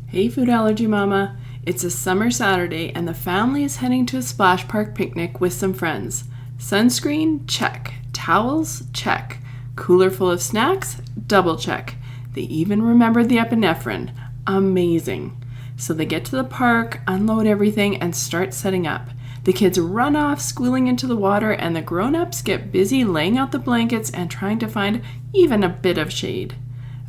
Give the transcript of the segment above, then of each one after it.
Hey Food Allergy Mama, it's a summer Saturday and the family is heading to a splash park picnic with some friends. Sunscreen? Check. Towels? Check. Cooler full of snacks? Double check. They even remembered the epinephrine. Amazing. So they get to the park, unload everything, and start setting up. The kids run off, squealing into the water, and the grown-ups get busy laying out the blankets and trying to find even a bit of shade.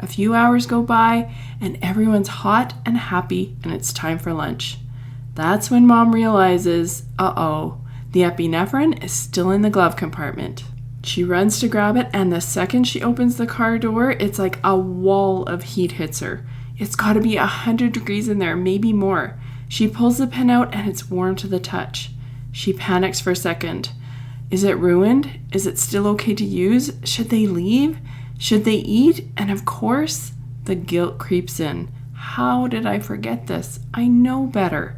A few hours go by, and everyone's hot and happy, and it's time for lunch. That's when Mom realizes, the epinephrine is still in the glove compartment. She runs to grab it, and the second she opens the car door, it's like a wall of heat hits her. It's got to be 100 degrees in there, maybe more. She pulls the pen out, and it's warm to the touch. She panics for a second. Is it ruined? Is it still okay to use? Should they leave? Should they eat? And of course, the guilt creeps in. How did I forget this? I know better.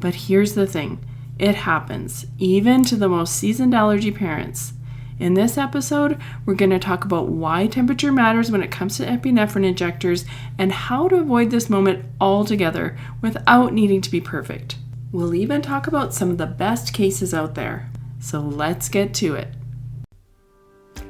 But here's the thing. It happens, even to the most seasoned allergy parents. In this episode, we're going to talk about why temperature matters when it comes to epinephrine injectors and how to avoid this moment altogether without needing to be perfect. We'll even talk about some of the best cases out there. So let's get to it.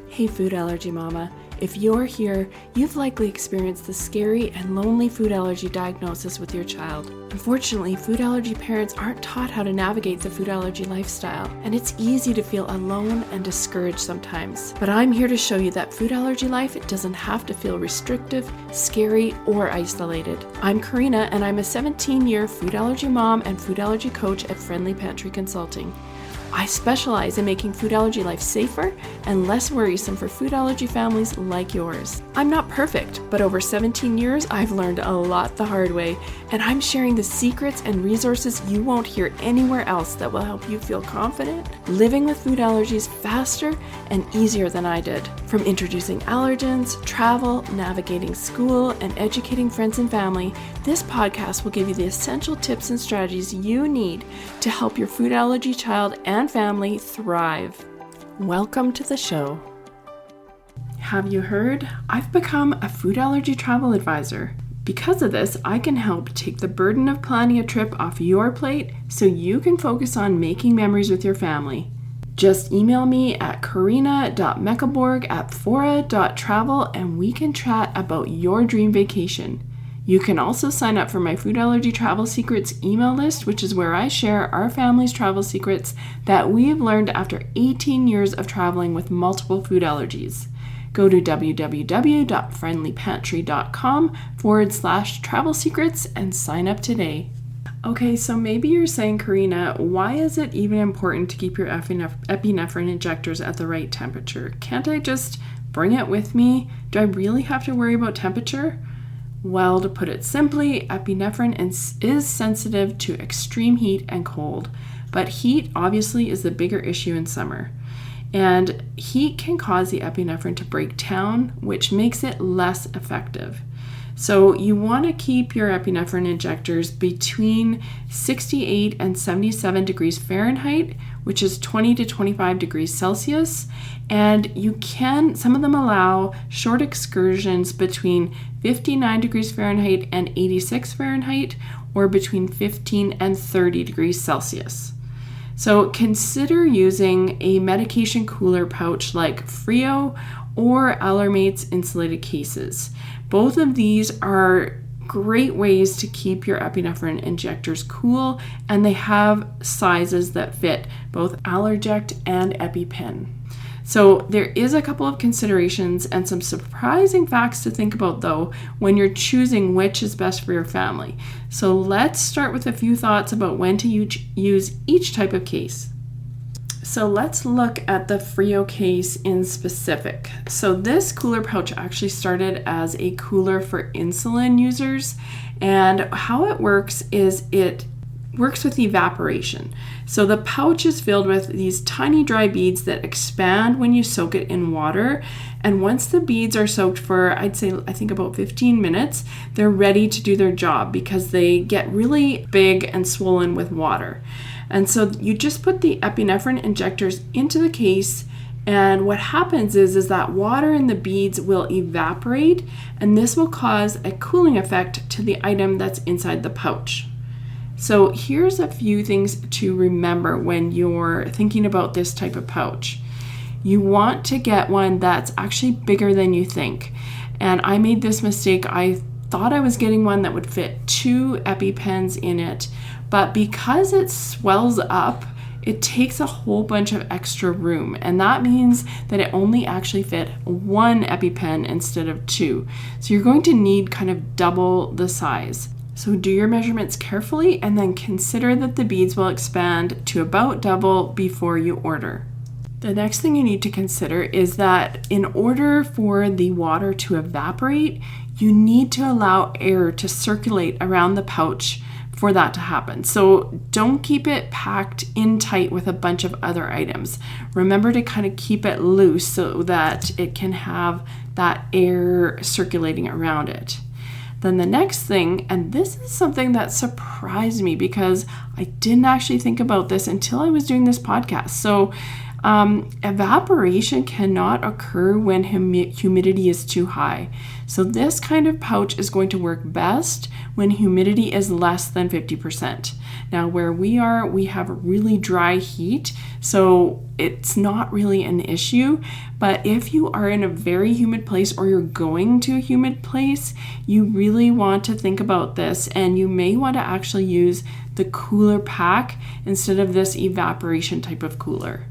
Hey Food Allergy Mama. If you're here, you've likely experienced the scary and lonely food allergy diagnosis with your child. Unfortunately, food allergy parents aren't taught how to navigate the food allergy lifestyle, and it's easy to feel alone and discouraged sometimes. But I'm here to show you that food allergy life doesn't have to feel restrictive, scary, or isolated. I'm Karina, and I'm a 17-year food allergy mom and food allergy coach at Friendly Pantry Consulting. I specialize in making food allergy life safer and less worrisome for food allergy families like yours. I'm not perfect, but over 17 years, I've learned a lot the hard way, and I'm sharing the secrets and resources you won't hear anywhere else that will help you feel confident living with food allergies faster and easier than I did. From introducing allergens, travel, navigating school, and educating friends and family, this podcast will give you the essential tips and strategies you need to help your food allergy child and family thrive. Welcome to the show. Have you heard? I've become a food allergy travel advisor. Because of this, I can help take the burden of planning a trip off your plate so you can focus on making memories with your family. Just email me at karina.meccaborg@fora.travel and we can chat about your dream vacation. You can also sign up for my Food Allergy Travel Secrets email list, which is where I share our family's travel secrets that we've learned after 18 years of traveling with multiple food allergies. Go to www.friendlypantry.com/travel secrets and sign up today. Okay, so maybe you're saying, Karina, why is it even important to keep your epinephrine injectors at the right temperature? Can't I just bring it with me? Do I really have to worry about temperature? Well, to put it simply, epinephrine is sensitive to extreme heat and cold, but heat obviously is the bigger issue in summer. And heat can cause the epinephrine to break down, which makes it less effective. So you want to keep your epinephrine injectors between 68 and 77 degrees Fahrenheit, which is 20 to 25 degrees Celsius. And some of them allow short excursions between 59 degrees Fahrenheit and 86 Fahrenheit, or between 15 and 30 degrees Celsius. So consider using a medication cooler pouch like Frio or Allermate's insulated cases. Both of these are great ways to keep your epinephrine injectors cool, and they have sizes that fit both Allerject and EpiPen. So there is a couple of considerations and some surprising facts to think about though when you're choosing which is best for your family. So let's start with a few thoughts about when to use each type of case. So let's look at the Frio case in specific. So this cooler pouch actually started as a cooler for insulin users, and how it works is it works with evaporation. So the pouch is filled with these tiny dry beads that expand when you soak it in water. And once the beads are soaked for, I think about 15 minutes, they're ready to do their job because they get really big and swollen with water. And so you just put the epinephrine injectors into the case And what happens is that water in the beads will evaporate, and this will cause a cooling effect to the item that's inside the pouch. So here's a few things to remember when you're thinking about this type of pouch. You want to get one that's actually bigger than you think. And I made this mistake. I thought I was getting one that would fit 2 EpiPens in it, but because it swells up, it takes a whole bunch of extra room, and that means that it only actually fit 1 EpiPen instead of 2. So you're going to need kind of double the size. So do your measurements carefully and then consider that the beads will expand to about double before you order. The next thing you need to consider is that in order for the water to evaporate, you need to allow air to circulate around the pouch for that to happen. So don't keep it packed in tight with a bunch of other items. Remember to kind of keep it loose so that it can have that air circulating around it. Then the next thing, and this is something that surprised me because I didn't actually think about this until I was doing this podcast. So evaporation cannot occur when humidity is too high. So this kind of pouch is going to work best when humidity is less than 50%. Now where we are, we have really dry heat, so it's not really an issue. But if you are in a very humid place or you're going to a humid place, you really want to think about this, and you may want to actually use the cooler pack instead of this evaporation type of cooler.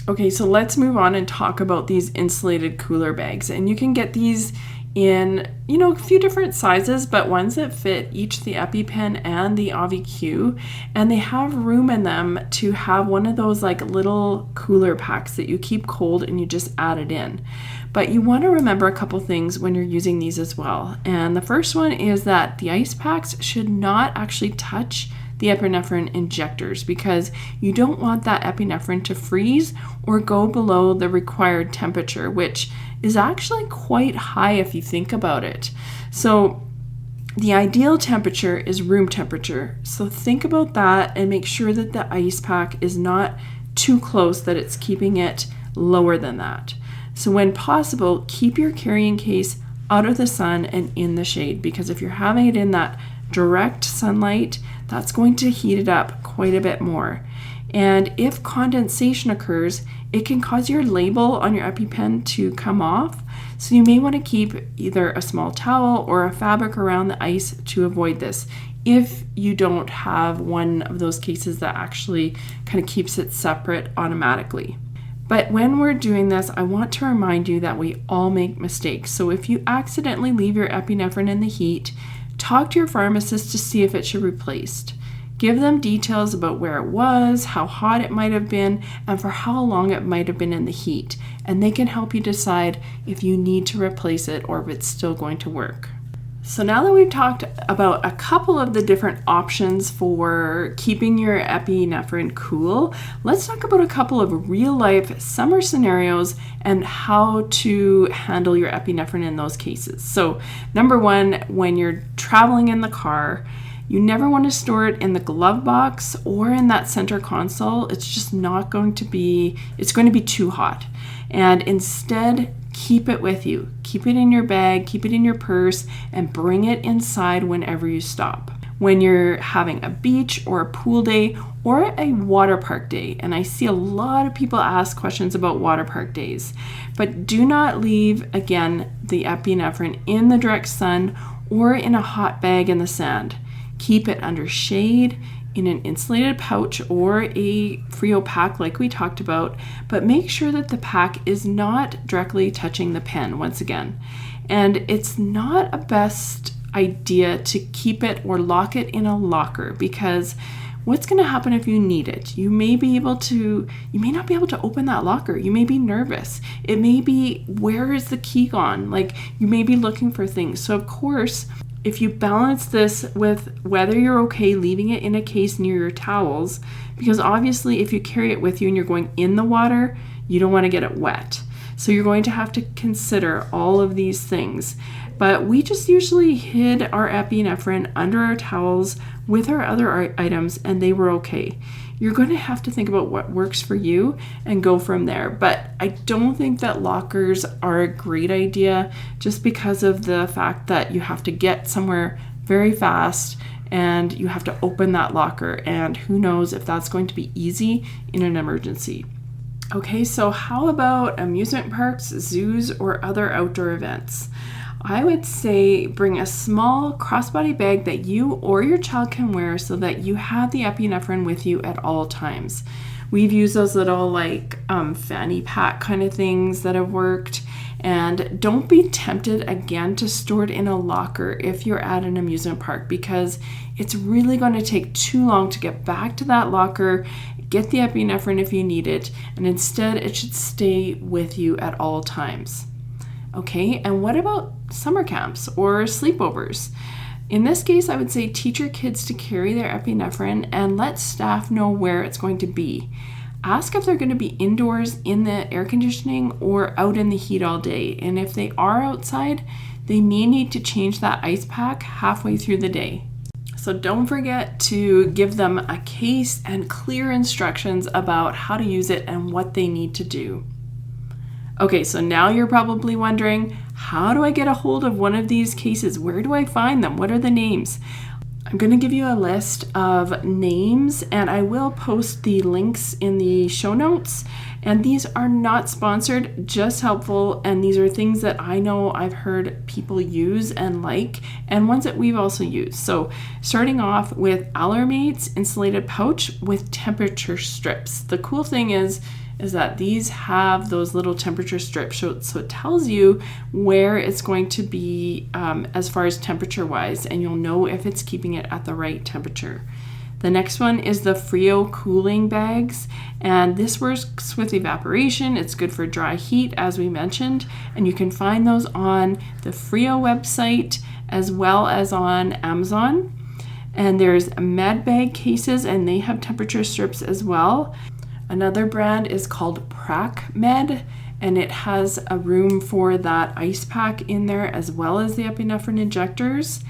Okay, so let's move on and talk about these insulated cooler bags. And you can get these in, a few different sizes, but ones that fit each the EpiPen and the AviQ. And they have room in them to have one of those like little cooler packs that you keep cold and you just add it in. But you want to remember a couple things when you're using these as well. And the first one is that the ice packs should not actually touch the epinephrine injectors, because you don't want that epinephrine to freeze or go below the required temperature, which is actually quite high if you think about it. So the ideal temperature is room temperature. So think about that and make sure that the ice pack is not too close, that it's keeping it lower than that. So when possible, keep your carrying case out of the sun and in the shade, because if you're having it in that direct sunlight, that's going to heat it up quite a bit more. And if condensation occurs, it can cause your label on your EpiPen to come off. So you may want to keep either a small towel or a fabric around the ice to avoid this, if you don't have one of those cases that actually kind of keeps it separate automatically. But when we're doing this, I want to remind you that we all make mistakes. So if you accidentally leave your epinephrine in the heat, talk to your pharmacist to see if it should be replaced. Give them details about where it was, how hot it might have been, and for how long it might have been in the heat. And they can help you decide if you need to replace it or if it's still going to work. So now that we've talked about a couple of the different options for keeping your epinephrine cool, let's talk about a couple of real life summer scenarios and how to handle your epinephrine in those cases. So number one, when you're traveling in the car, you never want to store it in the glove box or in that center console. It's just not going to be, it's going to be too hot. And instead, keep it with you. Keep it in your bag, keep it in your purse, and bring it inside whenever you stop. When you're having a beach or a pool day or a water park day, and I see a lot of people ask questions about water park days, but do not leave, again, the epinephrine in the direct sun or in a hot bag in the sand. Keep it under shade, in an insulated pouch or a Frio pack like we talked about, but make sure that the pack is not directly touching the pen once again. And it's not a best idea to keep it or lock it in a locker, because what's going to happen if you need it? You may not be able to open that locker. You may be nervous. It may be, where is the key gone? Like, you may be looking for things. So of course, if you balance this with whether you're okay leaving it in a case near your towels, because obviously if you carry it with you and you're going in the water, you don't want to get it wet. So you're going to have to consider all of these things. But we just usually hid our epinephrine under our towels with our other items, and they were okay. You're going to have to think about what works for you and go from there. But I don't think that lockers are a great idea just because of the fact that you have to get somewhere very fast and you have to open that locker, and who knows if that's going to be easy in an emergency. Okay, so how about amusement parks, zoos, or other outdoor events? I would say bring a small crossbody bag that you or your child can wear so that you have the epinephrine with you at all times. We've used those little fanny pack kind of things that have worked. And don't be tempted again to store it in a locker if you're at an amusement park, because it's really going to take too long to get back to that locker, get the epinephrine if you need it, and instead it should stay with you at all times. Okay, and what about summer camps or sleepovers? In this case, I would say teach your kids to carry their epinephrine and let staff know where it's going to be. Ask if they're going to be indoors in the air conditioning or out in the heat all day. And if they are outside, they may need to change that ice pack halfway through the day. So don't forget to give them a case and clear instructions about how to use it and what they need to do. Okay, so now you're probably wondering, how do I get a hold of one of these cases? Where do I find them? What are the names? I'm going to give you a list of names, and I will post the links in the show notes. And these are not sponsored, just helpful. And these are things that I know I've heard people use and like, and ones that we've also used. So starting off with Allermate's insulated pouch with temperature strips. The cool thing is that these have those little temperature strips, so it tells you where it's going to be as far as temperature wise, and you'll know if it's keeping it at the right temperature. The next one is the Frio cooling bags, and this works with evaporation. It's good for dry heat, as we mentioned, and you can find those on the Frio website as well as on Amazon. And there's med bag cases, and they have temperature strips as well. Another brand is called Prac Med, and it has a room for that ice pack in there as well as the epinephrine injectors.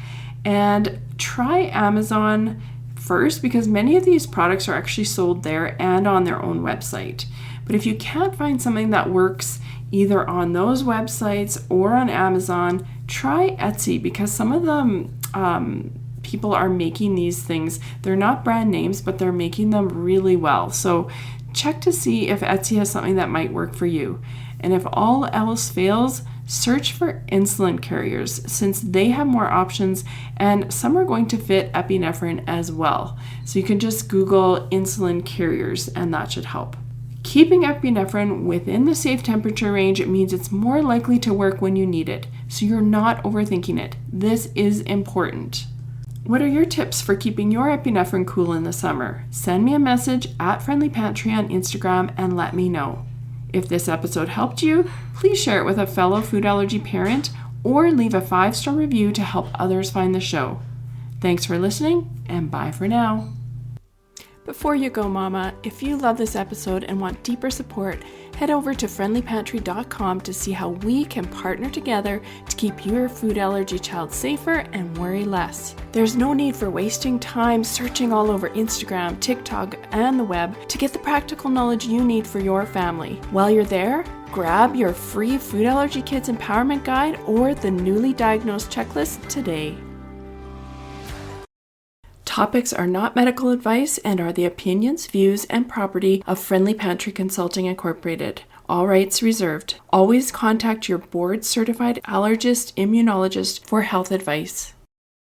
And try Amazon first, because many of these products are actually sold there and on their own website. But if you can't find something that works either on those websites or on Amazon, try Etsy, because some of them people are making these things. They're not brand names, but they're making them really well. So check to see if Etsy has something that might work for you. And if all else fails, search for insulin carriers, since they have more options and some are going to fit epinephrine as well. So you can just Google insulin carriers and that should help. Keeping epinephrine within the safe temperature range means it's more likely to work when you need it, so you're not overthinking it. This is important. What are your tips for keeping your epinephrine cool in the summer? Send me a message at Friendly Pantry on Instagram and let me know. If this episode helped you, please share it with a fellow food allergy parent or leave a 5-star review to help others find the show. Thanks for listening, and bye for now. Before you go, Mama, if you love this episode and want deeper support, head over to friendlypantry.com to see how we can partner together to keep your food allergy child safer and worry less. There's no need for wasting time searching all over Instagram, TikTok, and the web to get the practical knowledge you need for your family. While you're there, grab your free Food Allergy Kids Empowerment Guide or the newly diagnosed checklist today. Topics are not medical advice and are the opinions, views, and property of Friendly Pantry Consulting Incorporated. All rights reserved. Always contact your board-certified allergist immunologist for health advice.